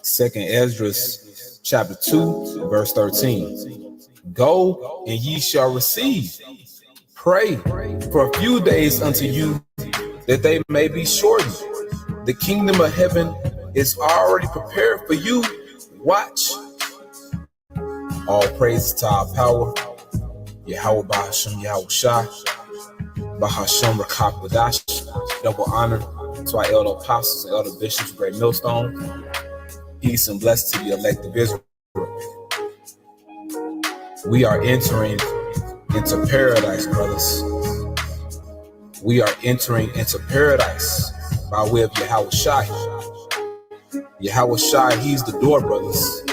Second Esdras chapter 2, verse 13. Go and ye shall receive. Pray for a few days unto you that they may be shortened. The kingdom of heaven is already prepared for you. Watch. All praises to our power. Yahweh Bahasham Yahweh Shah. Bahasham Rakak Wadash. Double honor to our elder apostles and elder bishops, great millstone. Peace and blessed to the elect of Israel. We are entering into paradise, brothers. We are entering into paradise by way of Yahweh Shai. Yahweh Shai, he's the door, brothers.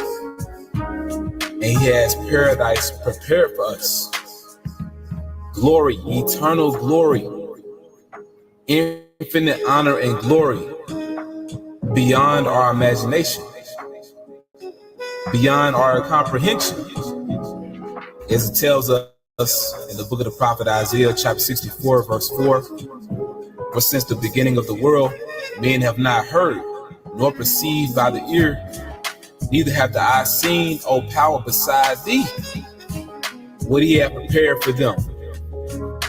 And he has paradise prepared for us. Glory, eternal glory, infinite honor and glory beyond our imagination, beyond our comprehension. As it tells us in the book of the prophet Isaiah, chapter 64, verse 4, for since the beginning of the world, men have not heard, nor perceived by the ear, neither have the eye seen, O power beside thee, what he had prepared for them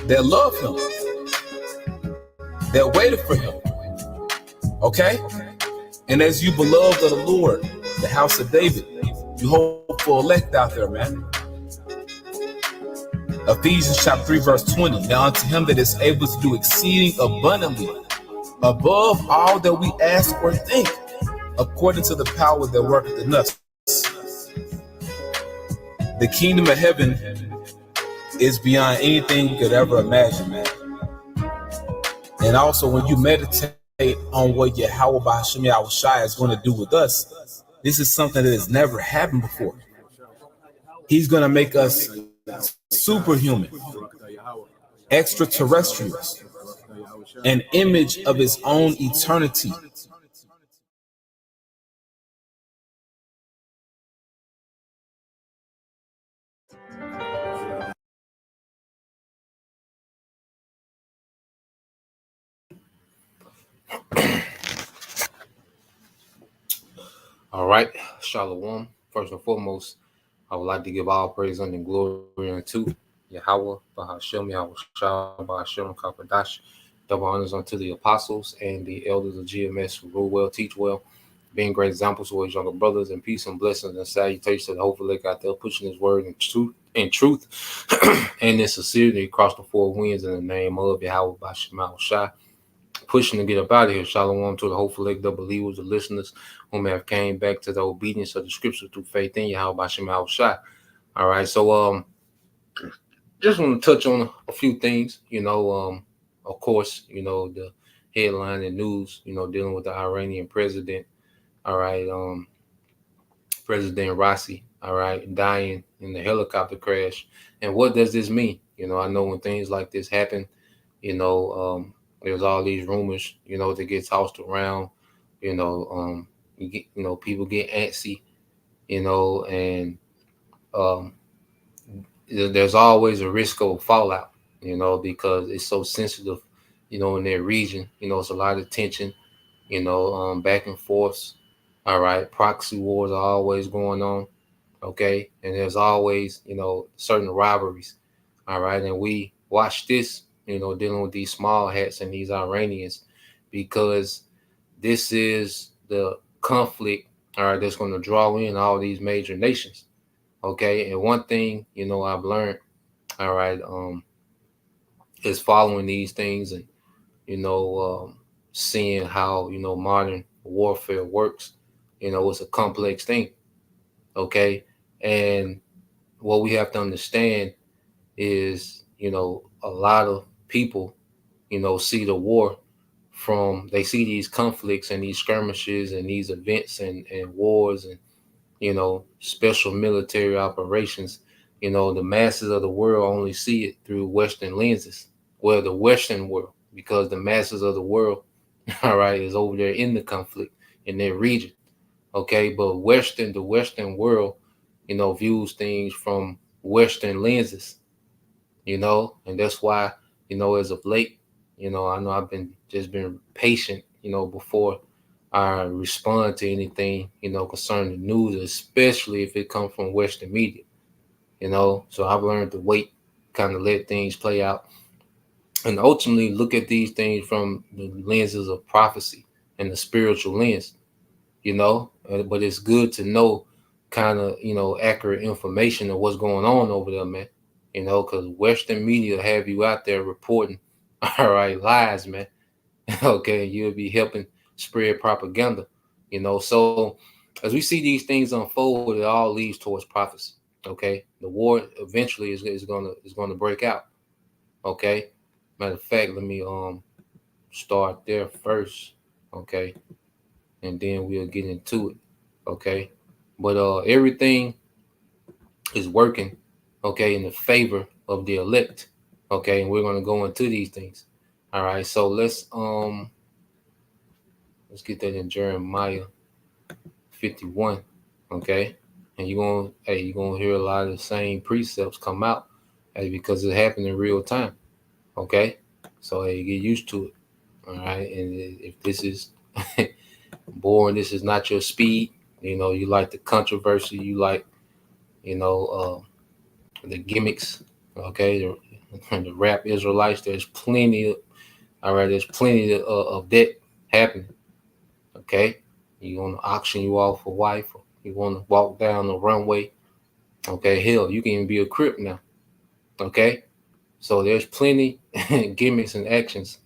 that love him, that waited for him. Okay? And as you beloved of the Lord, the house of David, you hopeful elect out there, man. Ephesians chapter 3, verse 20. Now unto him that is able to do exceeding abundantly, above all that we ask or think, according to the power that worketh in us. The kingdom of heaven is beyond anything you could ever imagine, man. And also, when you meditate on what Yahweh Bahasham Yahweh Shai is going to do with us, this is something that has never happened before. He's going to make us superhuman, extraterrestrials, an image of his own eternity. All right, Shalom. First and foremost, I would like to give all praise and glory unto Yahweh, Bahasham, Yahweh Shah, Bahasham, Kapadash. Double honors unto the apostles and the elders of GMS who rule well, teach well, being great examples to his younger brothers, and peace and blessings and salutations to the hopeful elect out there, pushing his word in truth and in sincerity across the four winds in the name of Yahweh, Bahasham, Yahweh Shah. Pushing to get up out of here. Shalom to the hopeful elect, the believers, the listeners whom have came back to the obedience of the scripture through faith in Yahweh Bashem Yahweh Shai. All right, so just want to touch on a few things. Of course, the headline and news, dealing with the Iranian president. All right, President Rossi. All right, dying in the helicopter crash. And what does this mean? I know when things like this happen, there's all these rumors, that get tossed around, you get, people get antsy, and there's always a risk of fallout, because it's so sensitive, in their region, it's a lot of tension, back and forth. All right. Proxy wars are always going on. Okay. And there's always, certain rivalries. All right. And we watch this, dealing with these small hats and these Iranians, because this is the conflict, all right, that's going to draw in all these major nations. Okay. And one thing, I've learned, all right, is following these things and, seeing how, modern warfare works. It's a complex thing. Okay. And what we have to understand is, a lot of people, see the war they see these conflicts and these skirmishes and these events and wars and, special military operations. The masses of the world only see it through Western lenses. Well, the Western world, because the masses of the world, all right, is over there in the conflict in their region. Okay. But the Western world, views things from Western lenses, and that's why, as of late, I know I've been patient, before I respond to anything, concerning the news, especially if it comes from Western media, So I've learned to wait, kind of let things play out, and ultimately look at these things from the lenses of prophecy and the spiritual lens, But it's good to know kind of, accurate information of what's going on over there, man. Because Western media have you out there reporting, all right, lies, man. Okay, you'll be helping spread propaganda, So as we see these things unfold, it all leads towards prophecy. Okay, the war eventually is gonna break out. Okay, matter of fact, let me start there first. Okay, and then we'll get into it. Okay, but everything is working, okay, in the favor of the elect. Okay, and we're gonna go into these things. All right, so let's get that in Jeremiah 51. Okay, and you're gonna hear a lot of the same precepts come out, hey, because it happened in real time. Okay, so hey, get used to it. All right, and if this is boring, this is not your speed. You like the controversy, you like, you know, the gimmicks. Okay, the rap Israelites. There's plenty of, all right. There's plenty of that happening. Okay, you want to auction you off a wife, or you want to walk down the runway. Okay, hell, you can even be a crip now. Okay, so there's plenty gimmicks and actions,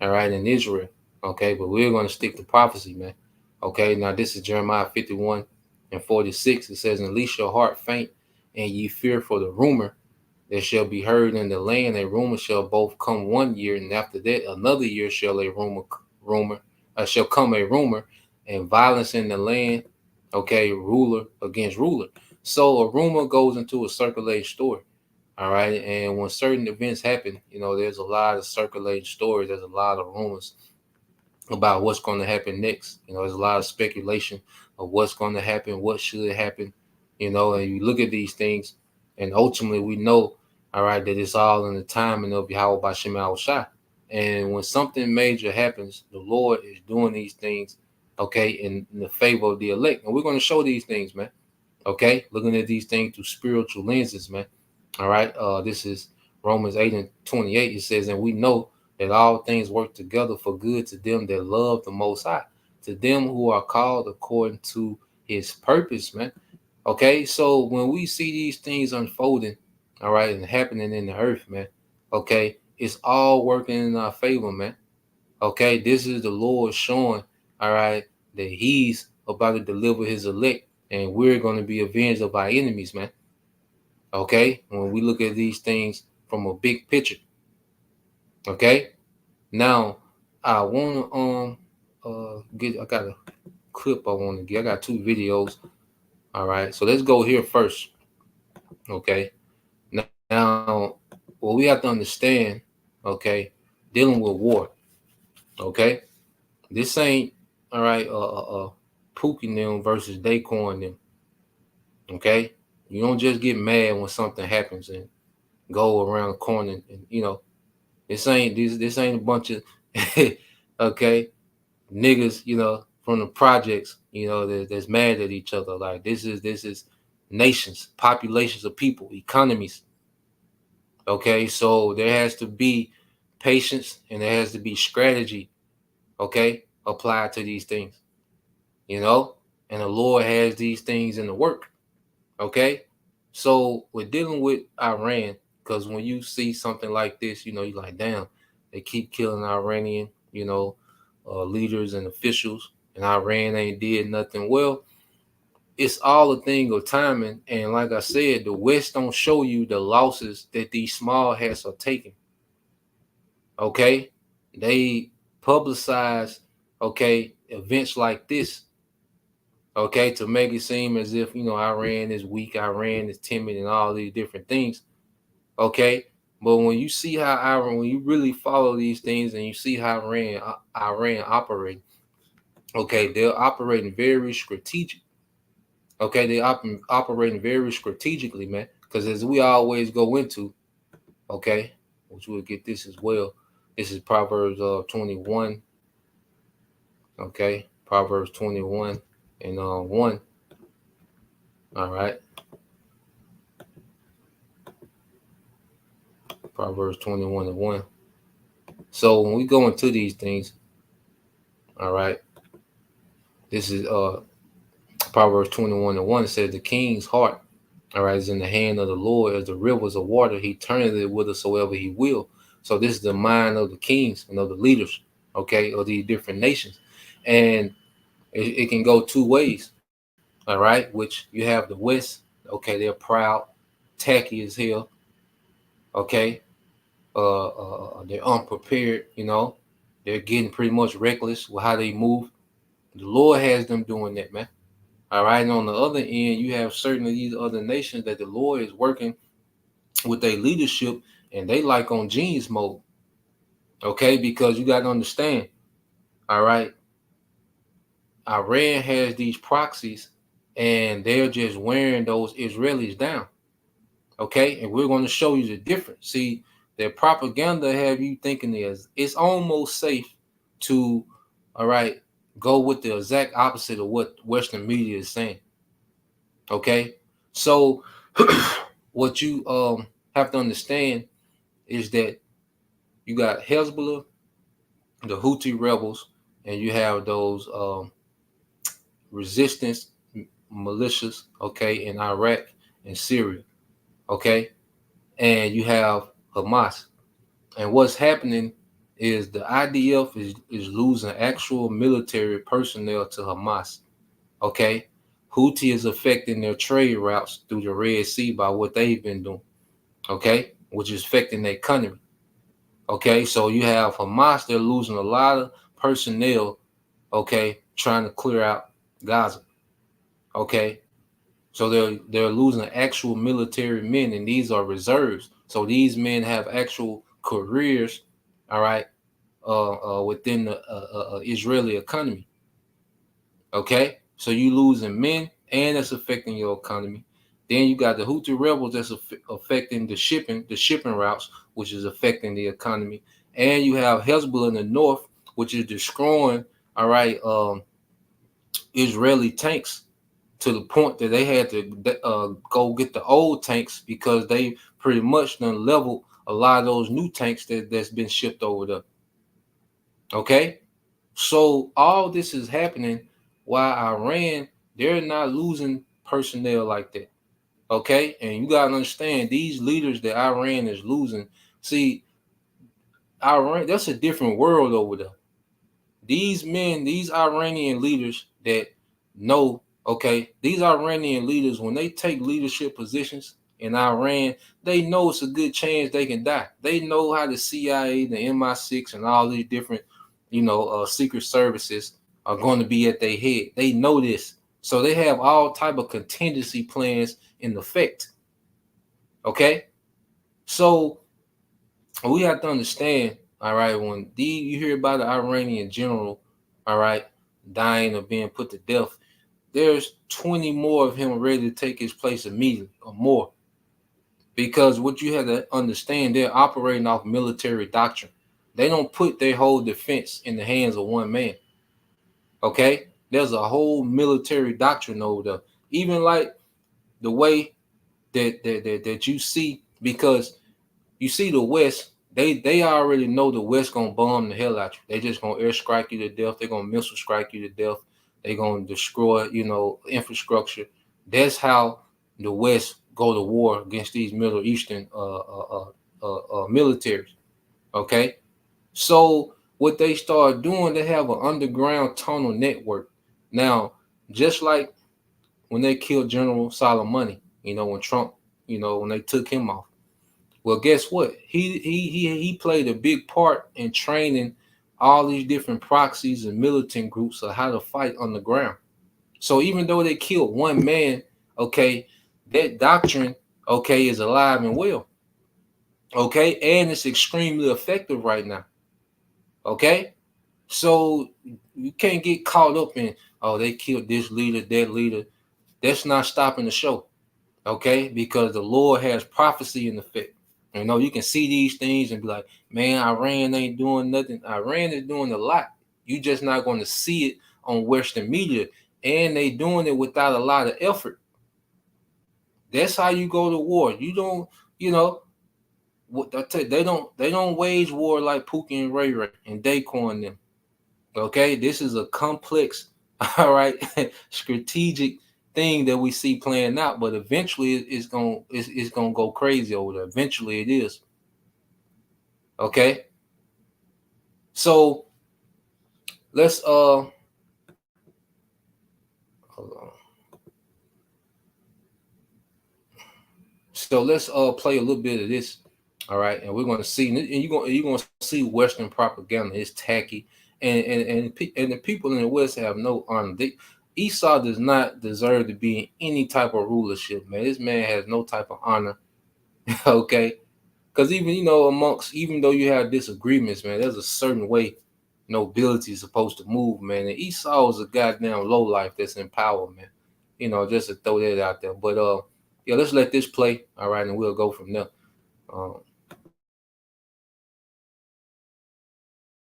all right, in Israel. Okay, but we're going to stick to prophecy, man. Okay, now this is Jeremiah 51 and 46. It says, "And lest your heart faint, and ye fear for the rumor that shall be heard in the land. A rumor shall both come one year, and after that another year shall a rumor shall come a rumor, and violence in the land." Okay, ruler against ruler. So a rumor goes into a circulating story. All right, and when certain events happen, there's a lot of circulating stories. There's a lot of rumors about what's going to happen next. There's a lot of speculation of what's going to happen, what should happen, and you look at these things, and ultimately we know, all right, that it's all in the timing of Yahweh Bashem Shai. And when something major happens, the Lord is doing these things, okay, in the favor of the elect. And we're going to show these things, man. Okay, looking at these things through spiritual lenses, man. All right, this is Romans 8 and 28. It says, "And we know that all things work together for good to them that love the Most High, to them who are called according to His purpose," man. Okay, so when we see these things unfolding, all right, and happening in the earth, man, okay, it's all working in our favor, man. Okay, this is the Lord showing, all right, that He's about to deliver His elect, and we're going to be avenged of our enemies, man. Okay, when we look at these things from a big picture. Okay, now I want to get. I got a clip I want to get. I got two videos. All right, so let's go here first. Okay, now what we have to understand. Okay, dealing with war. Okay, this ain't all right. Pookie them versus Dacorn them. Okay, you don't just get mad when something happens and go around the corner and this ain't a bunch of okay niggas, from the projects, that's mad at each other. Like this is nations, populations of people, economies. Okay, so there has to be patience and there has to be strategy. Okay, applied to these things, you know, and the Lord has these things in the work. Okay, so we're dealing with Iran because when you see something like this, you're like, damn, they keep killing Iranian, leaders and officials, and Iran ain't did nothing. Well, it's all a thing of timing, and like I said, the West don't show you the losses that these small hats are taking. Okay, they publicize, okay, events like this, okay, to make it seem as if Iran is weak, Iran is timid, and all these different things. Okay, but when you see how Iran, when you really follow these things and you see how Iran operate, okay, they're operating very strategic. Okay, they operating very strategically, man. Because as we always go into, okay, which we'll get this as well. This is Proverbs 21. Okay, Proverbs 21 and 1. All right, Proverbs 21 and 1. So when we go into these things, all right, this is Proverbs 21 and 1. It says, the king's heart, all right, is in the hand of the Lord as the rivers of water. He turneth it whithersoever he will. So this is the mind of the kings and of the leaders, okay, of these different nations. And it can go two ways, all right, which you have the West, okay, they're proud, tacky as hell, okay, they're unprepared, they're getting pretty much reckless with how they move. The Lord has them doing that, man. All right. And on the other end, you have certain of these other nations that the Lord is working with their leadership and they like on genius mode. Okay. Because you got to understand, all right, Iran has these proxies and they're just wearing those Israelis down. Okay. And we're going to show you the difference. See, their propaganda have you thinking is it's almost safe to, all right, go with the exact opposite of what Western media is saying. Okay. So what you have to understand is that you got Hezbollah, the Houthi rebels, and you have those resistance militias, okay, in Iraq and Syria, okay, and you have Hamas. And what's happening is the IDF is losing actual military personnel to Hamas, okay. Houthi is affecting their trade routes through the Red Sea by what they've been doing, okay, which is affecting their economy. Okay, so you have Hamas, they're losing a lot of personnel, okay, trying to clear out Gaza. Okay. So they're losing actual military men, and these are reserves. So these men have actual careers, all right, within the Israeli economy. Okay, so you losing men, and that's affecting your economy. Then you got the Houthi rebels that's affecting the shipping routes, which is affecting the economy. And you have Hezbollah in the north, which is destroying, all right, Israeli tanks to the point that they had to go get the old tanks because they pretty much done leveled a lot of those new tanks that's been shipped over there. Okay, so all this is happening while Iran, they're not losing personnel like that. Okay, and you gotta understand these leaders that Iran is losing. See, Iran, that's a different world over there. These men, these Iranian leaders that know, okay, these Iranian leaders, when they take leadership positions in Iran, they know it's a good chance they can die. They know how the CIA, the MI6, and all these different, secret services are going to be at their head. They know this. So they have all type of contingency plans in effect. Okay? So we have to understand, all right, when you hear about an Iranian general, all right, dying or being put to death, there's 20 more of him ready to take his place immediately or more. Because what you have to understand, they're operating off military doctrine. They don't put their whole defense in the hands of one man. Okay? There's a whole military doctrine over there. Even like the way that you see, because you see the West, they already know the West gonna bomb the hell out you. They just gonna air strike you to death. They're gonna missile strike you to death. They're gonna destroy, infrastructure. That's how the West go to war against these Middle Eastern militaries. Okay, so what they start doing, they have an underground tunnel network. Now, just like when they killed General Soleimani, when Trump, when they took him off. Well, guess what? He played a big part in training all these different proxies and militant groups of how to fight on the ground. So even though they killed one man, okay, that doctrine, okay, is alive and well. Okay, and it's extremely effective right now. Okay, so you can't get caught up in, oh, they killed this leader, that leader. That's not stopping the show, okay? Because the Lord has prophecy in effect. You know, you can see these things and be like, man, Iran ain't doing nothing. Iran is doing a lot. You just not going to see it on Western media, and they doing it without a lot of effort. That's how you go to war. You don't, you know, they don't wage war like Pookie and Ray Ray and Daquan them. Okay, this is a complex, all right, strategic thing that we see playing out, but eventually it's gonna go crazy over there. Eventually it is. Okay, so let's hold on. So let's play a little bit of this. All right, and we're gonna see, and you're gonna see Western propaganda. It's tacky, and the people in the West have no honor. Esau does not deserve to be in any type of rulership, man. This man has no type of honor. Okay, because even amongst, even though you have disagreements, man, there's a certain way nobility is supposed to move, man. And Esau is a goddamn low life that's in power, man. Just to throw that out there. But yeah, let's let this play, all right, and we'll go from there. Um,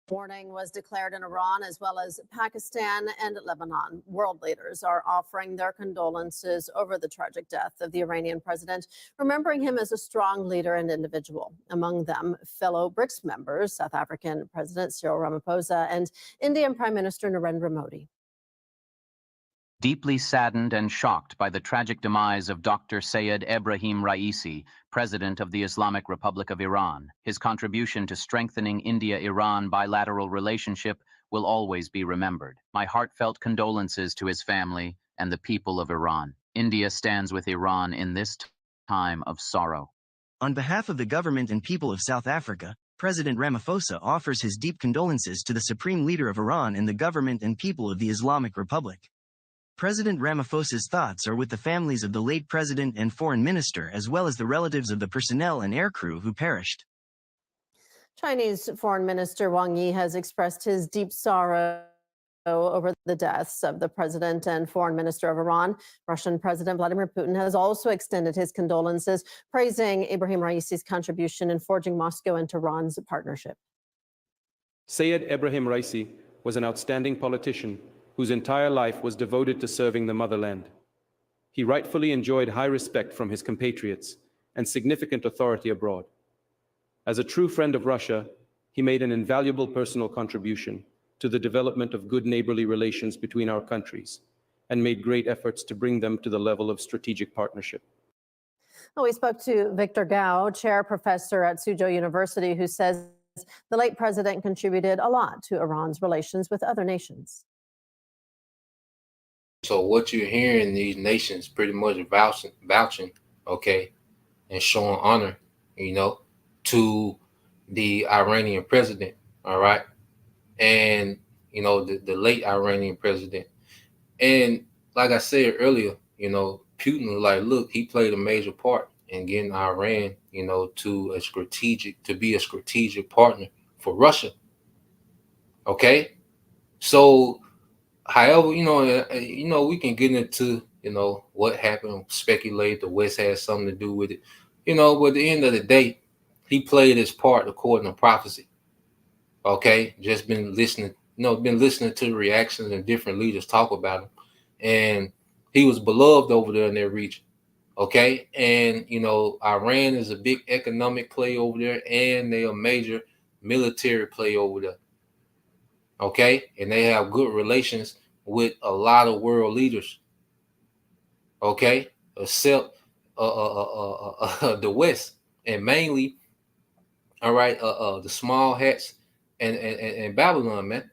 Warning was declared in Iran as well as Pakistan and Lebanon. World leaders are offering their condolences over the tragic death of the Iranian president, remembering him as a strong leader and individual. Among them, fellow BRICS members, South African President Cyril Ramaphosa and Indian Prime Minister Narendra Modi. Deeply saddened and shocked by the tragic demise of Dr. Sayed Ebrahim Raisi, President of the Islamic Republic of Iran, his contribution to strengthening India-Iran bilateral relationship will always be remembered. My heartfelt condolences to his family and the people of Iran. India stands with Iran in this time of sorrow. On behalf of the government and people of South Africa, President Ramaphosa offers his deep condolences to the Supreme Leader of Iran and the government and people of the Islamic Republic. President Ramaphosa's thoughts are with the families of the late president and foreign minister, as well as the relatives of the personnel and aircrew who perished. Chinese Foreign Minister Wang Yi has expressed his deep sorrow over the deaths of the president and foreign minister of Iran. Russian President Vladimir Putin has also extended his condolences, praising Ebrahim Raisi's contribution in forging Moscow and Tehran's partnership. Sayed Ebrahim Raisi was an outstanding politician whose entire life was devoted to serving the motherland. He rightfully enjoyed high respect from his compatriots and significant authority abroad. As a true friend of Russia, he made an invaluable personal contribution to the development of good neighborly relations between our countries and made great efforts to bring them to the level of strategic partnership. Well, we spoke to Victor Gao, chair professor at Suzhou University, who says the late president contributed a lot to Iran's relations with other nations. So what you're hearing, these nations pretty much vouching, okay, and showing honor, to the Iranian president, all right, and the late Iranian president, and like I said earlier, Putin was like, look, he played a major part in getting Iran, to be a strategic partner for Russia, okay, so. However, we can get into, what happened, speculate the West has something to do with it, but at the end of the day, he played his part according to prophecy. Okay. Just been listening to the reactions and different leaders talk about him. And he was beloved over there in that region. Okay. And, Iran is a big economic play over there, and they're a major military play over there. Okay. And they have good relations with a lot of world leaders, okay, except the West, and mainly, all right, the small hats and Babylon, man.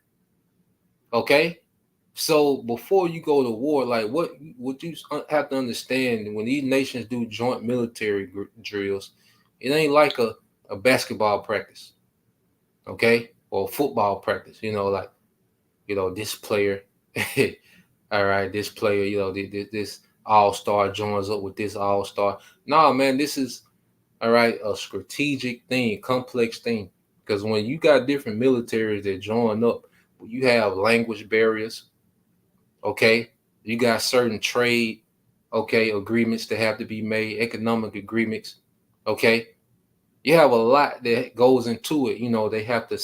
Okay, so before you go to war, like what you have to understand, when these nations do joint military drills, it ain't like a basketball practice, okay, or football practice. This player. All right, this player, this all-star joins up with this all-star. No, man, this is, all right, a strategic thing, complex thing. Because when you got different militaries that join up, you have language barriers, okay? You got certain trade okay, agreements that have to be made, economic agreements, okay. You have a lot that goes into it. They have to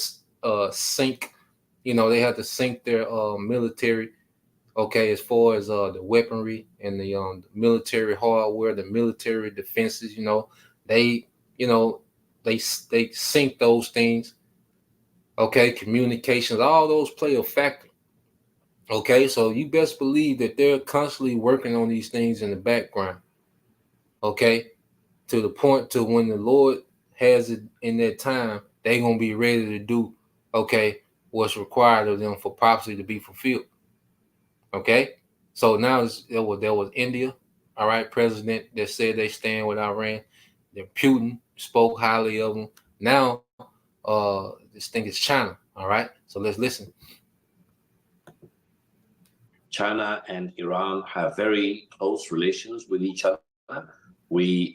sink, they have to sink their military, okay, as far as the weaponry and the military hardware, the military defenses, they, you know, they sink those things, okay, communications, all those play a factor. Okay, so you best believe that they're constantly working on these things in the background. Okay, to the point to when the Lord has it in their time, they're gonna be ready to do, okay, what's required of them for prophecy to be fulfilled. Okay, so now there was India, all right, president that said they stand with Iran. Then Putin spoke highly of them. Now, this thing is China. All right, so let's listen. China and Iran have very close relations with each other. We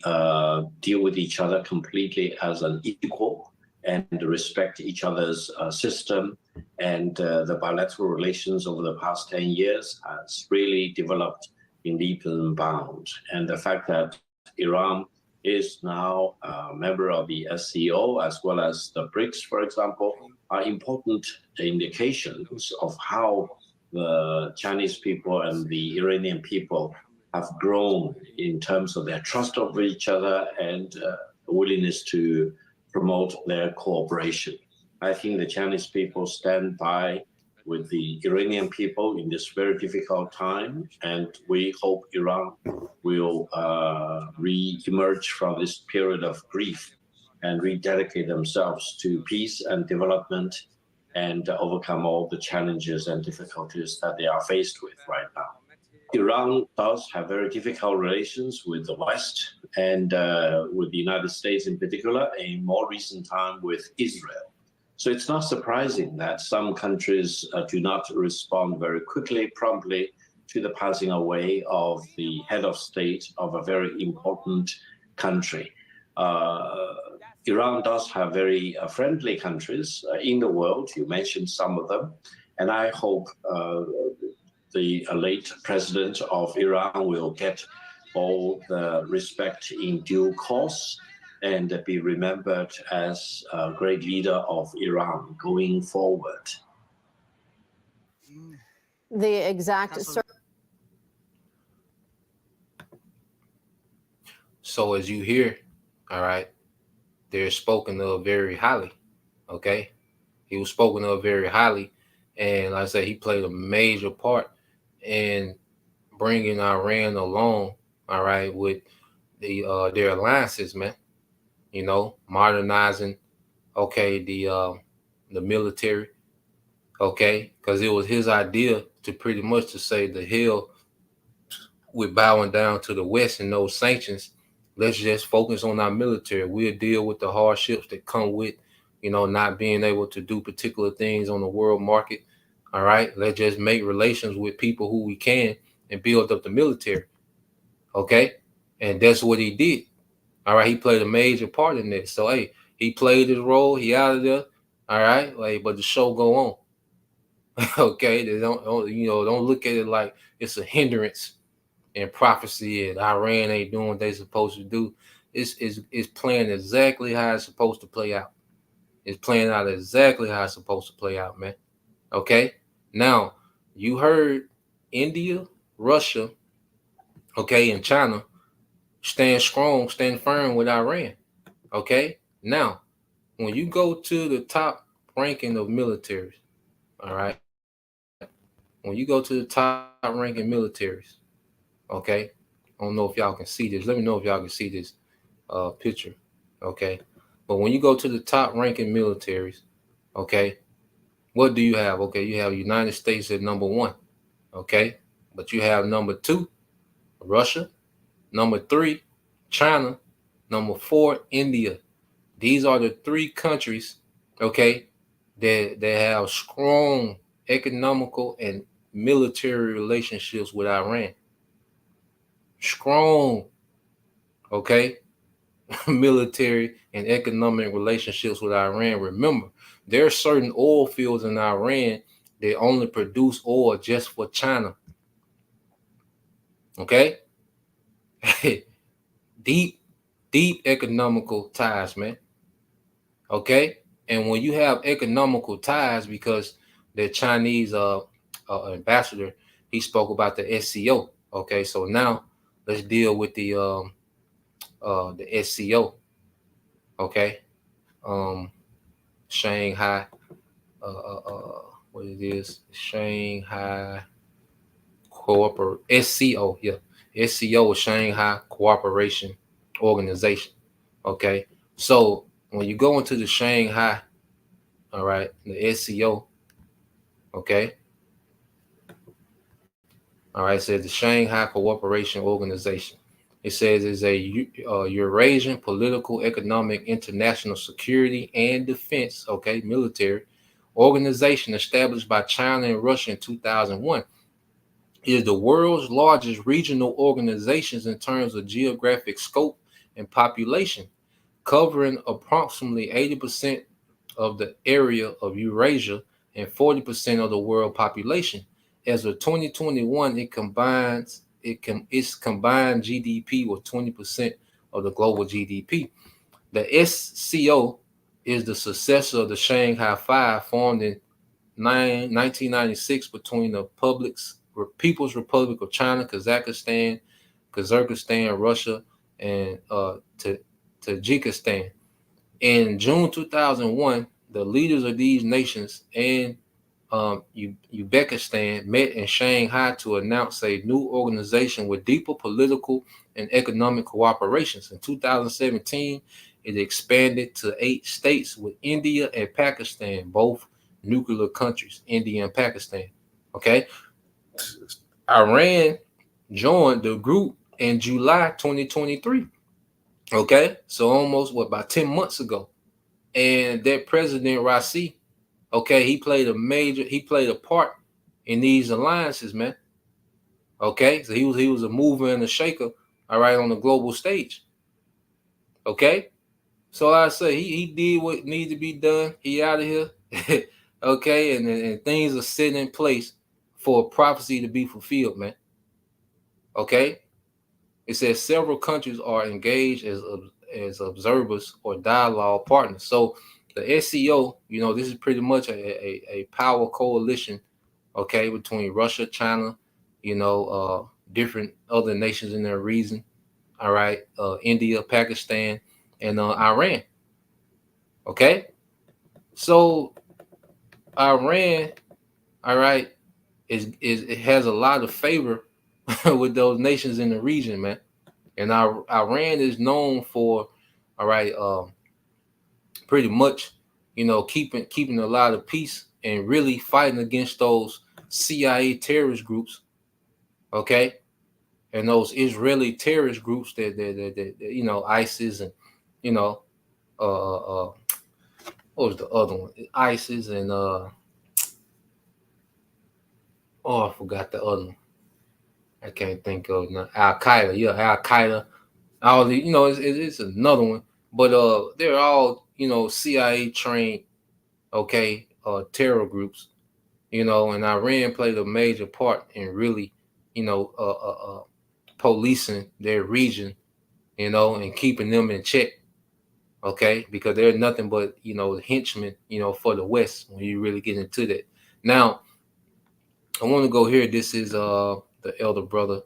deal with each other completely as an equal and respect each other's system. And the bilateral relations over the past 10 years has really developed in leaps and bounds. And the fact that Iran is now a member of the SCO as well as the BRICS, for example, are important indications of how the Chinese people and the Iranian people have grown in terms of their trust of each other and willingness to promote their cooperation. I think the Chinese people stand by with the Iranian people in this very difficult time, and we hope Iran will re-emerge from this period of grief and rededicate themselves to peace and development and overcome all the challenges and difficulties that they are faced with right now. Iran does have very difficult relations with the West and with the United States in particular, in more recent time with Israel. So it's not surprising that some countries do not respond very quickly, promptly to the passing away of the head of state of a very important country. Iran does have very friendly countries in the world. You mentioned some of them. And I hope the late president of Iran will get all the respect in due course and be remembered as a great leader of Iran going forward. The exact. So as you hear, all right, they're spoken of very highly. Okay, he was spoken of very highly, and like I said, he played a major part in bringing Iran along. All right, with their alliances, man. Modernizing. Okay, the military. Okay, because it was his idea to pretty much to say the hell with bowing down to the West and those sanctions. Let's just focus on our military. We'll deal with the hardships that come with, not being able to do particular things on the world market. All right, let's just make relations with people who we can and build up the military. Okay, and that's what he did. All right, he played a major part in this. So hey, he played his role. He out of there. All right, but the show go on. Okay, they don't look at it like it's a hindrance in prophecy and Iran ain't doing what they supposed to do. It's playing exactly how it's supposed to play out. It's playing out exactly how it's supposed to play out, man. Okay, now you heard India, Russia, okay, and China stand strong, stand firm with Iran. Okay, now when you go to the top ranking of militaries, all right, when you go to the top ranking militaries, okay, I don't know if y'all can see this. Let me know if y'all can see this picture, okay. But when you go to the top ranking militaries, okay, what do you have? Okay, you have United States at number 1, okay, but you have number 2, Russia, number 3, China, number 4, India. These are the 3 countries, okay, that have strong economical and military relationships with Iran. Strong, okay, military and economic relationships with Iran. Remember, there are certain oil fields in Iran that only produce oil just for China. Okay, deep, deep economical ties, man. Okay, and when you have economical ties, because the Chinese ambassador, he spoke about the SCO. Okay, so now let's deal with the SCO. Okay, um, Shanghai, what it is, Shanghai SCO, yeah, SCO is Shanghai Cooperation Organization. Okay, so when you go into the Shanghai, all right, the SCO, okay, all right, it says the Shanghai Cooperation Organization. It says it's a Eurasian political, economic, international security and defense, okay, military organization established by China and Russia in 2001. It is the world's largest regional organizations in terms of geographic scope and population, covering approximately 80% of the area of Eurasia and 40% of the world population. As of 2021, its combined GDP was 20% of the global GDP. The SCO is the successor of the Shanghai Five, formed in 1996 between the People's Republic of China, Kazakhstan, Russia, and Tajikistan. In June 2001, the leaders of these nations and Uzbekistan met in Shanghai to announce a new organization with deeper political and economic cooperations. In 2017, it expanded to 8 states with India and Pakistan, both nuclear countries, India and Pakistan. Okay. Iran joined the group in July 2023. Okay. So almost about 10 months ago. And that President Raisi, okay, he played a part in these alliances, man. Okay, so he was a mover and a shaker, all right, on the global stage. Okay, so I say he did what needs to be done. He out of here. Okay, and things are sitting in place for prophecy to be fulfilled, man. Okay, it says several countries are engaged as observers or dialogue partners. So the SCO, this is pretty much a power coalition, okay, between Russia, China, different other nations in their region, all right, India, Pakistan, and Iran. Okay, so Iran, all right, it has a lot of favor with those nations in the region, man. And Iran is known for, all right, pretty much, keeping a lot of peace and really fighting against those CIA terrorist groups, okay, and those Israeli terrorist groups that ISIS and what was the other one? ISIS and I forgot the other one. I can't think of now. Al Qaeda, yeah, Al Qaeda. All the it's another one, but they're all CIA trained, okay, terror groups, and Iran played a major part in really, policing their region, and keeping them in check, okay, because they're nothing but henchmen, for the West when you really get into that. Now, I want to go here. This is the elder brother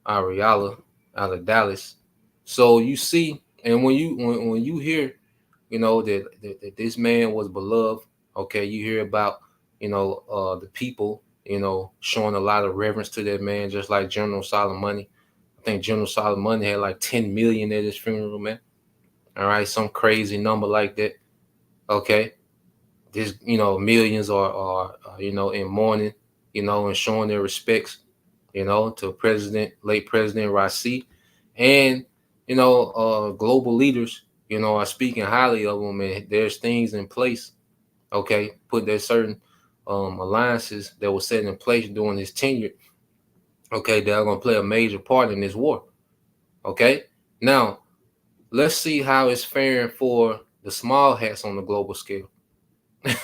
Ariala out of Dallas. So you see, and when you hear, that this man was beloved, okay, you hear about the people showing a lot of reverence to that man, just like General Soleimani. I think General Soleimani had like 10 million at his funeral, man. All right, some crazy number like that. Okay, this millions are in mourning, and showing their respects, to late President Raisi, and global leaders, are speaking highly of them, and there's things in place. Okay, there's certain alliances that were set in place during his tenure. Okay, that are going to play a major part in this war. Okay, now let's see how it's faring for the small hats on the global scale.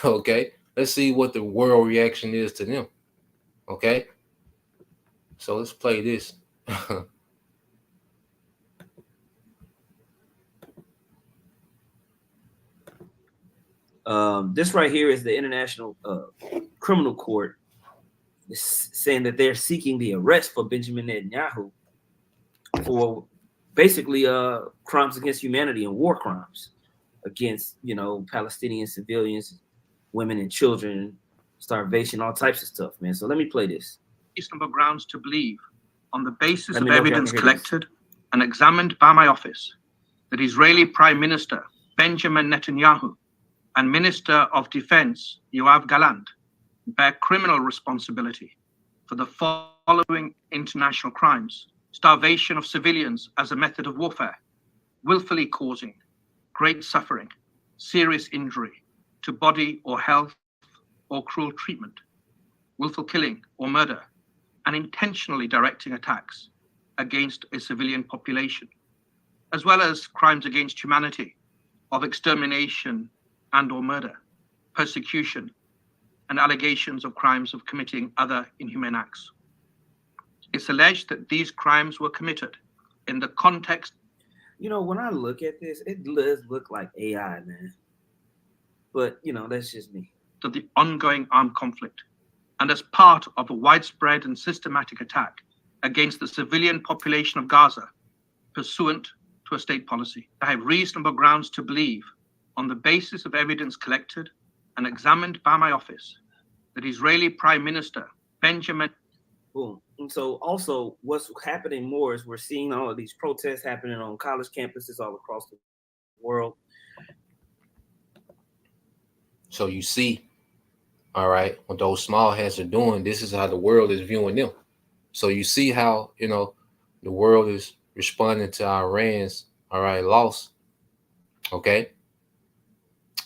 Okay, let's see what the world reaction is to them. Okay, so let's play this. This right here is the International Criminal Court saying that they're seeking the arrest for Benjamin Netanyahu for basically crimes against humanity and war crimes against, Palestinian civilians, women and children, starvation, all types of stuff, man. So let me play this. Reasonable grounds to believe, on the basis of evidence collected and examined by my office, that Israeli Prime Minister Benjamin Netanyahu and Minister of Defense Yoav Gallant bear criminal responsibility for the following international crimes: starvation of civilians as a method of warfare, willfully causing great suffering, serious injury to body or health or cruel treatment, willful killing or murder, and intentionally directing attacks against a civilian population, as well as crimes against humanity of extermination and or murder, persecution, and allegations of crimes of committing other inhumane acts. It's alleged that these crimes were committed in the context. When I look at this, it does look like AI, man. But, that's just me. Of the ongoing armed conflict, and as part of a widespread and systematic attack against the civilian population of Gaza, pursuant to a state policy. I have reasonable grounds to believe, on the basis of evidence collected and examined by my office, that Israeli Prime Minister Benjamin. Boom. And so also what's happening more is we're seeing all of these protests happening on college campuses all across the world. So you see, all right, what those small hats are doing, this is how the world is viewing them. So you see how, the world is responding to Iran's, loss, okay?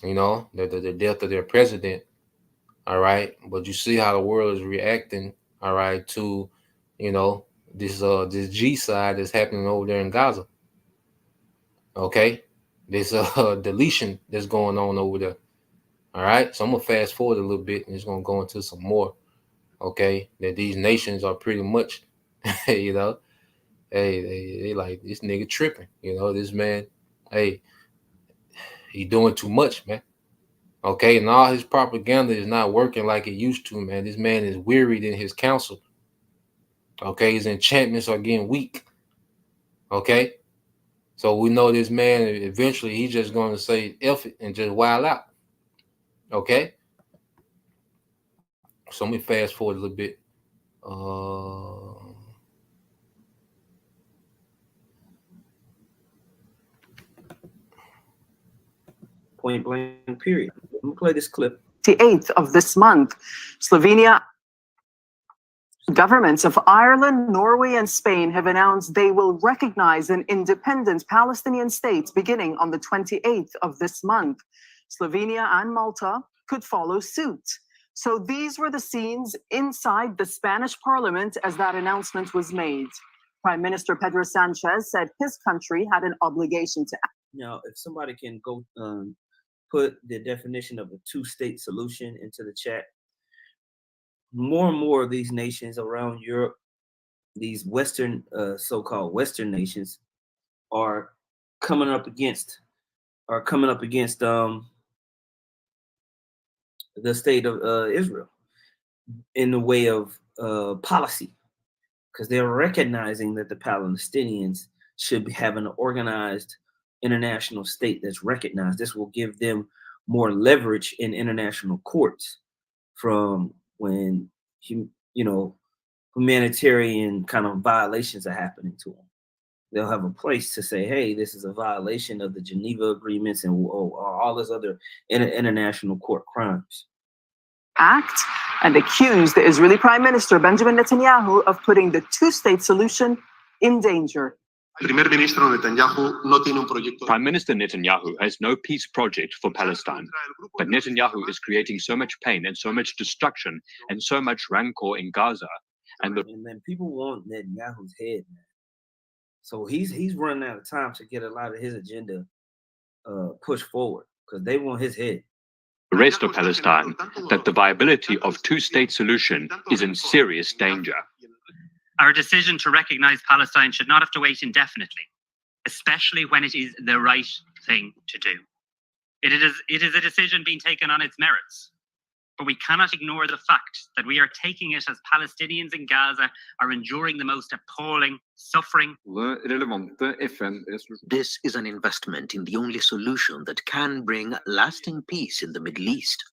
The death of their president, all right? But you see how the world is reacting, all right, to, this G side that's happening over there in Gaza, okay? This deletion that's going on over there. All right, so I'm gonna fast forward a little bit and it's gonna go into some more. Okay, that these nations are pretty much, they like this nigga tripping. This man, he doing too much, man. Okay, and all his propaganda is not working like it used to, man. This man is wearied in his counsel. Okay, his enchantments are getting weak. Okay, so we know this man eventually he's just going to say F it and just wild out. Okay. So let me fast forward a little bit. Point blank, period. I'm going to play this clip. 28th of this month, Slovenia. Governments of Ireland, Norway, and Spain have announced they will recognize an independent Palestinian state beginning on the 28th of this month. Slovenia and Malta could follow suit. So these were the scenes inside the Spanish parliament as that announcement was made. Prime Minister Pedro Sanchez said his country had an obligation to act. Now, if somebody can go put the definition of a two-state solution into the chat. More and more of these nations around Europe, these Western, so-called Western nations, are coming up against the state of Israel in the way of policy, because they're recognizing that the Palestinians should have an organized international state that's recognized. This will give them more leverage in international courts from when humanitarian kind of violations are happening to them. They'll have a place to say, hey, this is a violation of the Geneva agreements and all this other international court crimes. Act and accused the Israeli Prime Minister Benjamin Netanyahu of putting the two-state solution in danger. Prime Minister Netanyahu has no peace project for Palestine, but Netanyahu is creating so much pain and so much destruction and so much rancor in Gaza. And then people want Netanyahu's head, man. So he's running out of time to get a lot of his agenda pushed forward because they want his head. The rest of Palestine, that the viability of two-state solution is in serious danger. Our decision to recognize Palestine should not have to wait indefinitely, especially when it is the right thing to do. It is a decision being taken on its merits. But we cannot ignore the fact that we are taking it as Palestinians in Gaza are enduring the most appalling suffering. This is an investment in the only solution that can bring lasting peace in the Middle East.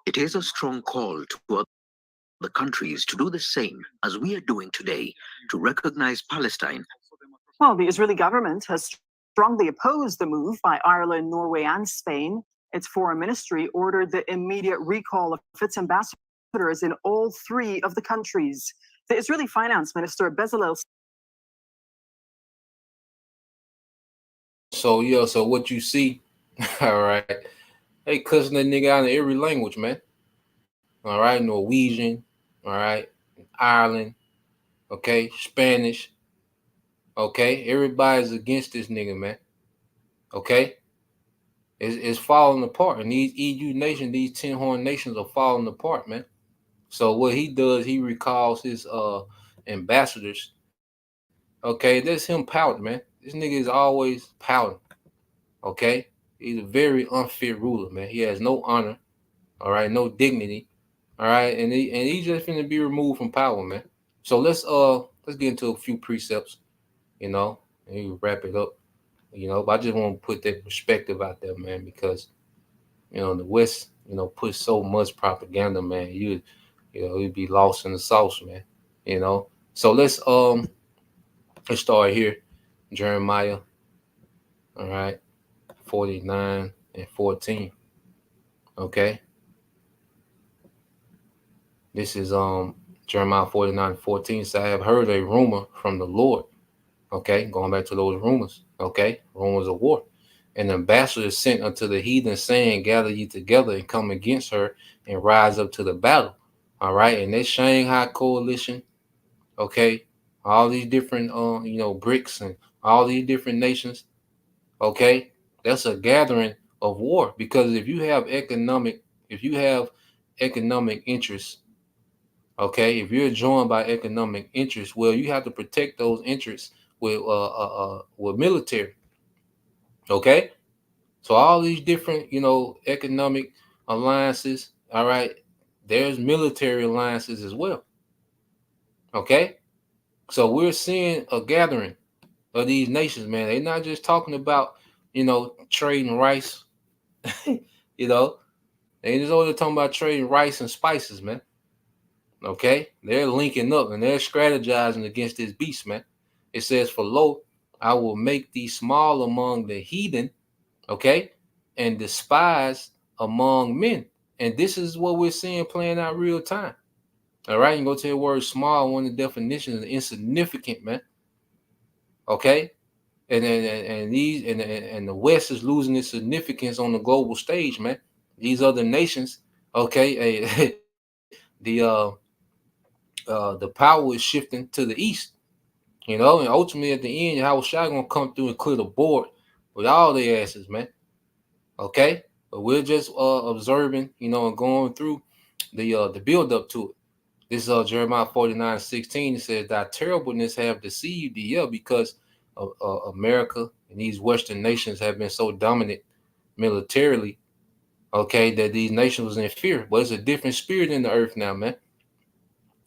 It is a strong call to other countries to do the same as we are doing today to recognize Palestine. Well, the Israeli government has strongly opposed the move by Ireland, Norway, and Spain. Its foreign ministry ordered the immediate recall of its ambassadors in all three of the countries. The Israeli finance minister, Bezalel. So what you see, all right, they cussing that nigga out in every language, man. All right, Norwegian, all right, Ireland, okay, Spanish, okay, everybody's against this nigga, man. Okay, it's falling apart, and these EU nations, these 10 horn nations, are falling apart, man. So what he does, he recalls his ambassadors. Okay, that's him pouting, man. This nigga is always pouting. Okay, he's a very unfit ruler, man. He has no honor, all right, no dignity, all right, and he's just gonna be removed from power, man. So let's get into a few precepts, you know, and we wrap it up, you know. But I just want to put that perspective out there, man, because you know the West, you know, puts so much propaganda, man. You'd be lost in the sauce, man. You know. So let's start here, Jeremiah. All right, 49 and 14. Okay. This is Jeremiah 49 and 14. So I have heard a rumor from the Lord. Okay, going back to those rumors. Okay, rumors of war. An ambassador sent unto the heathen, saying, gather ye together and come against her and rise up to the battle. All right, and this Shanghai coalition, okay, all these different BRICS and all these different nations, okay, that's a gathering of war. Because if you have economic interests, okay, if you're joined by economic interests, well, you have to protect those interests with military. Okay, so all these different, economic alliances. All right, there's military alliances as well. Okay, so we're seeing a gathering of these nations, man. They're not just talking about, trading rice. you know, they just only talking about trading rice and spices, man. Okay, they're linking up and they're strategizing against this beast, man. It says, for lo, I will make thee small among the heathen, okay, and despised among men. And this is what we're seeing playing out real time. All right, you go to the word small, one of the definitions is insignificant, man. Okay, and the West is losing its significance on the global stage, man. These other nations, okay, the power is shifting to the east, and ultimately at the end, how Shai gonna come through and clear the board with all their asses, man. Okay, but we're just observing, and going through the build up to it. This is Jeremiah 49:16. It says, "Thy terribleness have deceived thee," yeah, because America and these Western nations have been so dominant militarily, okay, that these nations was in fear. But it's a different spirit in the earth now, man.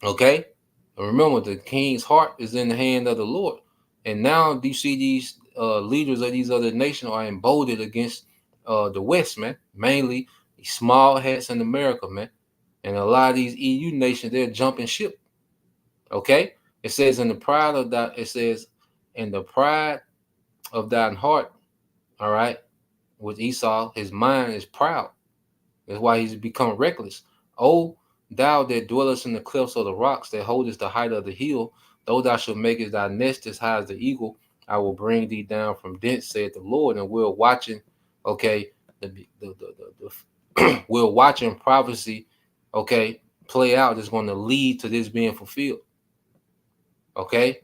Okay, and remember, the king's heart is in the hand of the Lord. And now, do you see these leaders of these other nations are emboldened against the West, man? Mainly these small hats in America, man. And a lot of these EU nations, they're jumping ship. Okay, it says, in the pride of that, it says, in the pride of thine heart, all right, with Esau, his mind is proud. That's why he's become reckless. Oh, thou that dwellest in the cliffs of the rocks, that holdest the height of the hill, though thou shalt make thy nest as high as the eagle, I will bring thee down from thence, saith the Lord. And we're watching, okay, we're watching prophecy, okay, play out. That's going to lead to this being fulfilled. Okay.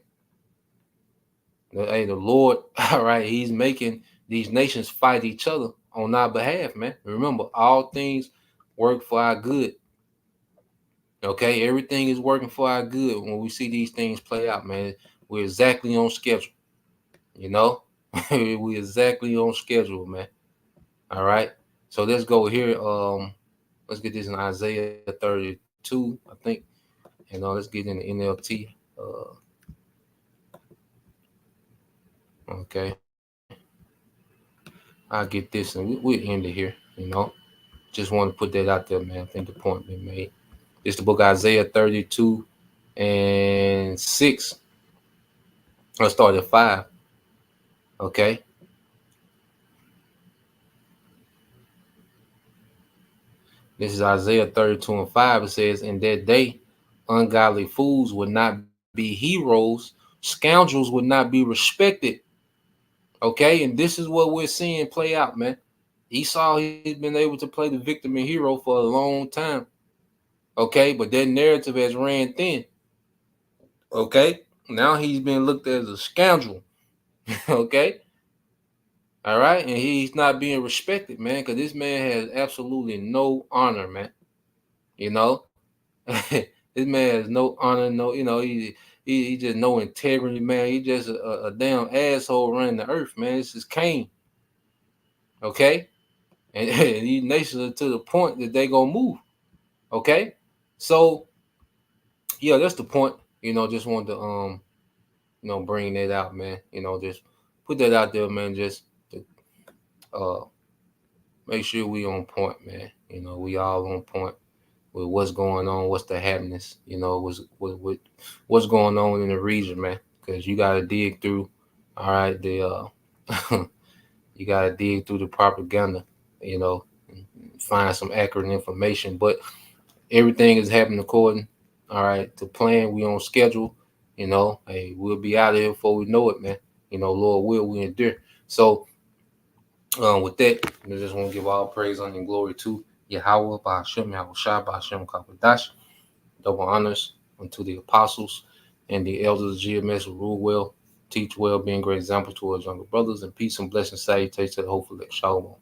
Hey, the Lord, all right, he's making these nations fight each other on our behalf, man. Remember, all things work for our good. Okay, everything is working for our good when we see these things play out, man. We're exactly on schedule. We're exactly on schedule, man. All right. So let's go here. Let's get this in Isaiah 32, I think. And let's get in the NLT. Okay. I'll get this and we'll end it here. Just want to put that out there, man. I think the point been made. It's the book Isaiah 32 and 6. Let's start at 5. Okay. This is Isaiah 32 and 5. It says, in that day, ungodly fools would not be heroes, scoundrels would not be respected. Okay, and this is what we're seeing play out, man. Esau, he's been able to play the victim and hero for a long time. Okay, but that narrative has ran thin. Okay, now he's been looked at as a scoundrel. Okay, all right, and he's not being respected, man, because this man has absolutely no honor, man. This man has no honor, no, he just no integrity, man. He just a damn asshole running the earth, man. This is Cain. Okay, and these nations are to the point that they gonna move. Okay, so yeah, that's the point. Just wanted to bring that out, man. Just put that out there, man. Just to make sure we on point, man. We all on point with what's going on, what's the happenings, what's going on in the region, man. Because you gotta dig through, all right, the you gotta dig through the propaganda, and find some accurate information. But everything is happening according, all right, to plan. We on schedule. Hey, we'll be out of here before we know it, man. Lord will, we endure. So with that, I just want to give all praise and glory to Yahweh, Ba'ashem, Yahushua, Ba'ashem, Kapadash. Double honors unto the apostles and the elders of GMS who rule well, teach well, being great examples towards younger brothers, and peace and blessings, salutations to the hopeful elect. Shalom.